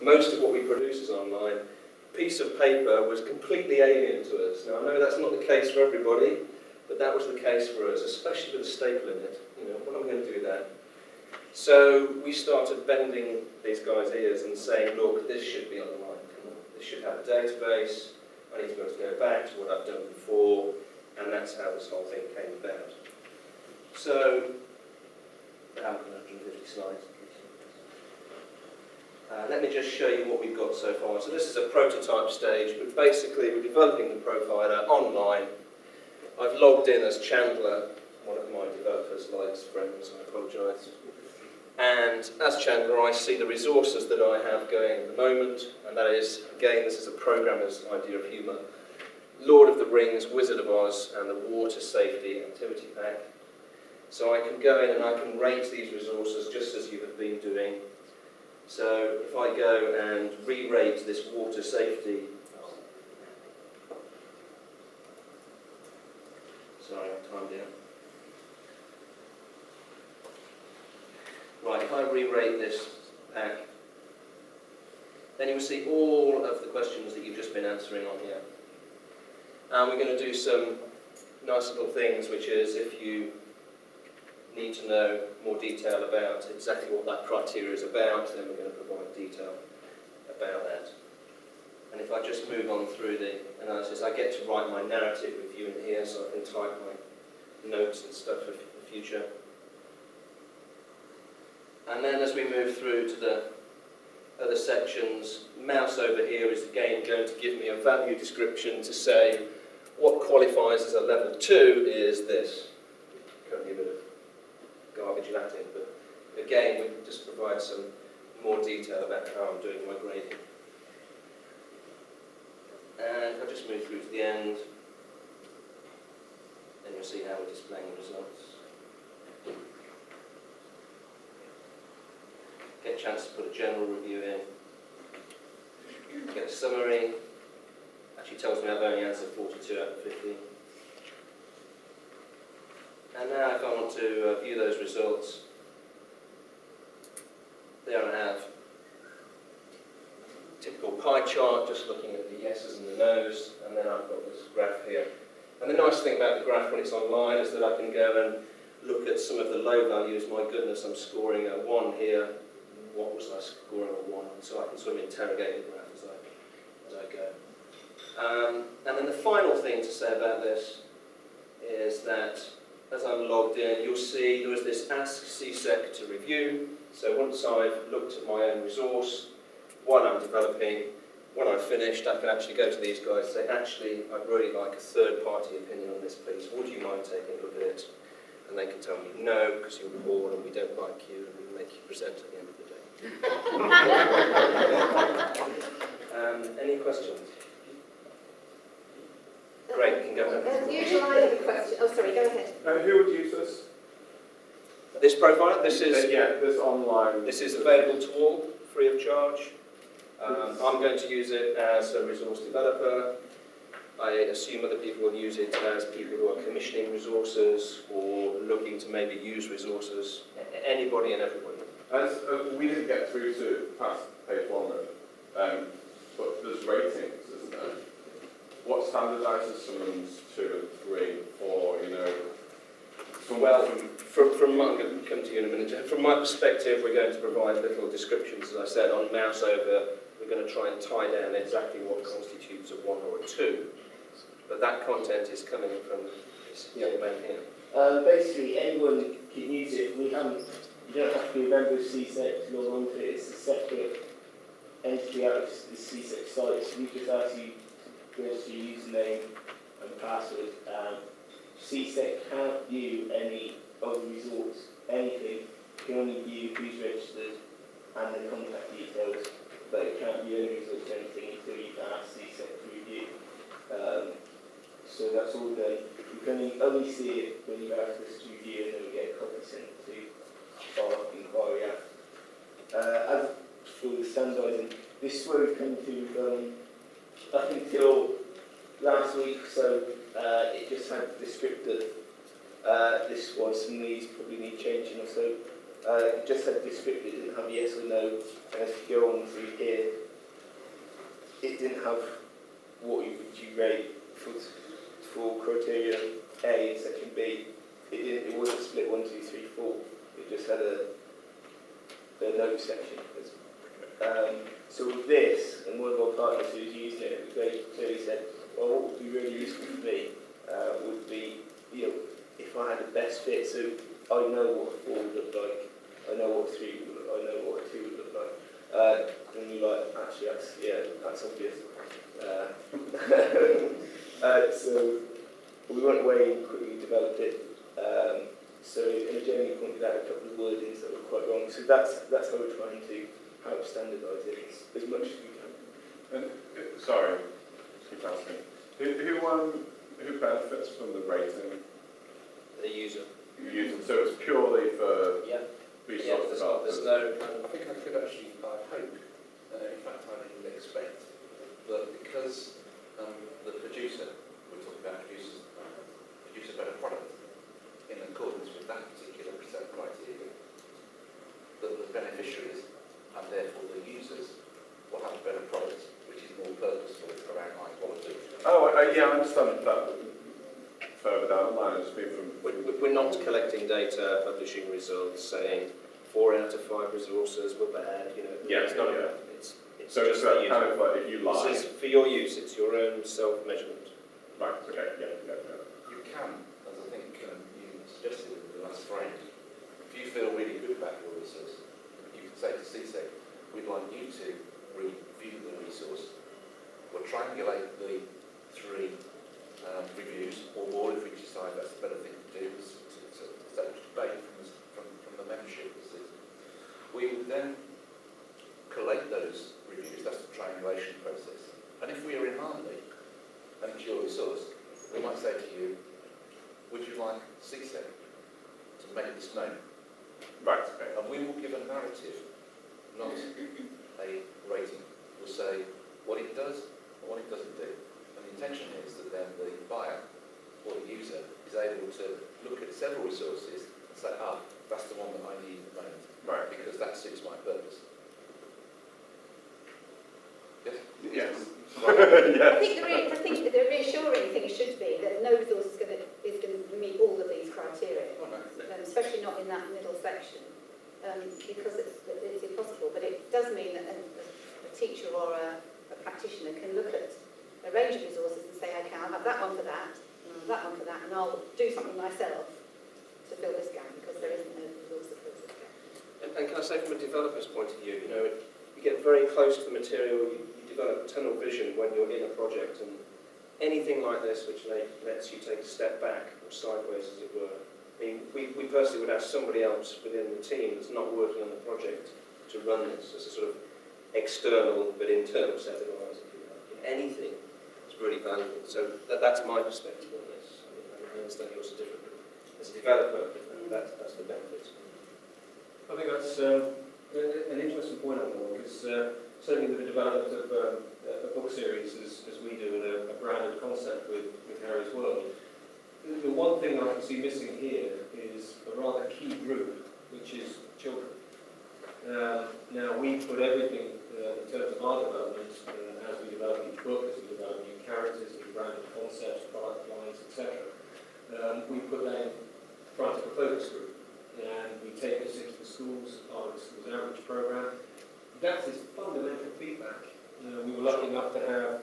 Most of what we produce is online. A piece of paper was completely alien to us. Now, I know that's not the case for everybody, but that was the case for us, especially with a staple in it. You know, what am I going to do with that? So we started bending these guys' ears and saying, look, this should be online. This should have a database. I need to be able to go back to what I've done before, and that's how this whole thing came about. So, I haven't got 150 slides. Let me just show you what we've got so far. So this is a prototype stage, but basically we're developing the profiler online. I've logged in as Chandler, one of my developers' likes friends, I apologise. And as Chandler, I see the resources that I have going at the moment, and that is, again, this is a programmer's idea of humour. Lord of the Rings, Wizard of Oz, and the Water Safety Activity Pack. So I can go in and I can rate these resources just as you have been doing. So if I go and re-rate this water safety, sorry, I've timed out. Right, if I re-rate this pack, then you will see all of the questions that you've just been answering on here. And we're going to do some nice little things, which is if you need to know more detail about exactly what that criteria is about, then we're going to provide detail about that. And if I just move on through the analysis, I get to write my narrative review in here, so I can type my notes and stuff for the future. And then as we move through to the other sections, mouse over here is again going to give me a value description to say what qualifies as a level 2 is this. Currently a bit of garbage Latin, but again we just provide some more detail about how I'm doing my grading. And if I just move through to the end, then you'll see how we're displaying the results. Get a chance to put a general review in. Get a summary. Actually tells me I've only answered 42 out of 50. And now if I want to view those results, there I have typical pie chart, just looking at the yeses and the nos, and then I've got this graph here. And the nice thing about the graph when it's online is that I can go and look at some of the low values. My goodness, I'm scoring a 1 here. What was I scoring a 1? And so I can sort of interrogate the graph as I go. And then the final thing to say about this is that as I'm logged in, you'll see there was this Ask CSEC to review. So once I've looked at my own resource, while I'm developing, when I've finished, I can actually go to these guys and say, actually, I'd really like a third-party opinion on this, please. Would you mind taking a look at it? And they can tell me, no, because you're bored and we don't like you and we make you present at the end of the day. Any questions? Great, you can go ahead. Usually I have a question. Oh, sorry, go ahead. Who would use this? This profile, this is this online. This is available to all, free of charge. I'm going to use it as a resource developer. I assume other people will use it as people who are commissioning resources or looking to maybe use resources. Anybody and everybody. As we didn't get through to past page 1 though, but there's ratings, isn't there? What standardises summons 2 and 3, 4, you know? Well, from my, I'm going to come to you in a minute. From my perspective, we're going to provide little descriptions, as I said, on mouse over. We're going to try and tie down exactly what constitutes a 1 or a 2. But that content is coming from this young man here. Basically, anyone can use it. You don't have to be a member of CSEC to log on to it. It's a separate entity out of the CSEC site. So we just ask you to register your username and password. CSEC can't view any of the resource, anything. It can only view who's registered and the contact details, but it can't view any results or anything until you've asked CSEC to review. So that's all done. You can only see it when you've asked us to review, and then we get a copy sent to our inquiry app. As for the standardising, this is where we've come to up until last week, so it just had the descriptor. This one, some of these probably need changing or so. It just had descriptive, it didn't have yes or no, and as you go on through here, it didn't have what would you rate for criteria A in section B. It wasn't split 1, 2, 3, 4. It just had a no section. So with this, and one of our partners who was using it, very clearly said, well, what would be really useful for me would be, if I had the best fit, so I know what a 4 would look like, I know what a 3 would look like, I know what a 2 would look like. And you're like, actually, that's obvious. So we went away and quickly developed it. So in a journey pointed out a couple of wordings that were quite wrong. So that's how we're trying to help standardise it as much as we can. And, sorry, keep asking. Who benefits from the rating? The user. So it's purely for resource there's developers? I think I could actually, I hope, in fact I would expect, that because the producer, we're talking about produce a better product in accordance with that particular set criteria, that the beneficiaries and therefore the users will have a better product which is more purposeful around high quality. Oh, yeah, I understand that further down the line. It's been from We're not collecting data, publishing results, saying 4 out of 5 resources were bad. Yeah, it's not yeah. about it's so it's just kind of like if you lie. This is for your use. It's your own self-measurement. Right. Okay. Yeah. You can, as I think you suggested in the last frame, if you feel really good about your resource, you can say to CSEC, we'd like you to review the resource, or triangulate the 3 reviews, or more if we decide that's the better thing to do, to debate from the membership. We would then collate those reviews, that's the triangulation process. And if we are in harmony, and it's your resource, we might say to you, would you like CSEC to make this known? Right. Okay. And we will give a narrative, not a rating. We'll say what it does and what it doesn't do. And the intention is that then the buyer or the user is able to look at several resources and say, that's the one that I need at the moment. Right. Because that suits my purpose. Yes? Yes. I think the reassuring thing should be that no resource is going to meet all of these criteria, Oh, no. especially not in that middle section, because it's impossible. But it does mean that a teacher or a practitioner can look at a range of resources and say, okay, I'll have that one for that, and I'll have that one for that, and I'll do something myself to fill this gap, because there isn't no resource that fills this gap. And can I say, from a developer's point of view, you get very close to the material. You develop tunnel vision when you're in a project, and anything like this which lets you take a step back or sideways, as it were. I mean, we personally would ask somebody else within the team that's not working on the project to run this as a sort of external but internal set of eyes, if you like. Anything is really valuable. So that's my perspective on this. I understand yours is different. As a developer, that's the benefit. I think that's an interesting point on that, because certainly with the development of a book series, as we do, and a branded concept with Harry's World, the one thing I can see missing here is a rather key group, which is children. Now, we put everything in terms of our development, as we develop each book, as we develop new characters, new branded concepts, product lines, etc. We put that in front of a focus group, and we take this into the schools, our schools outreach program. That is fundamental feedback. We were lucky enough to have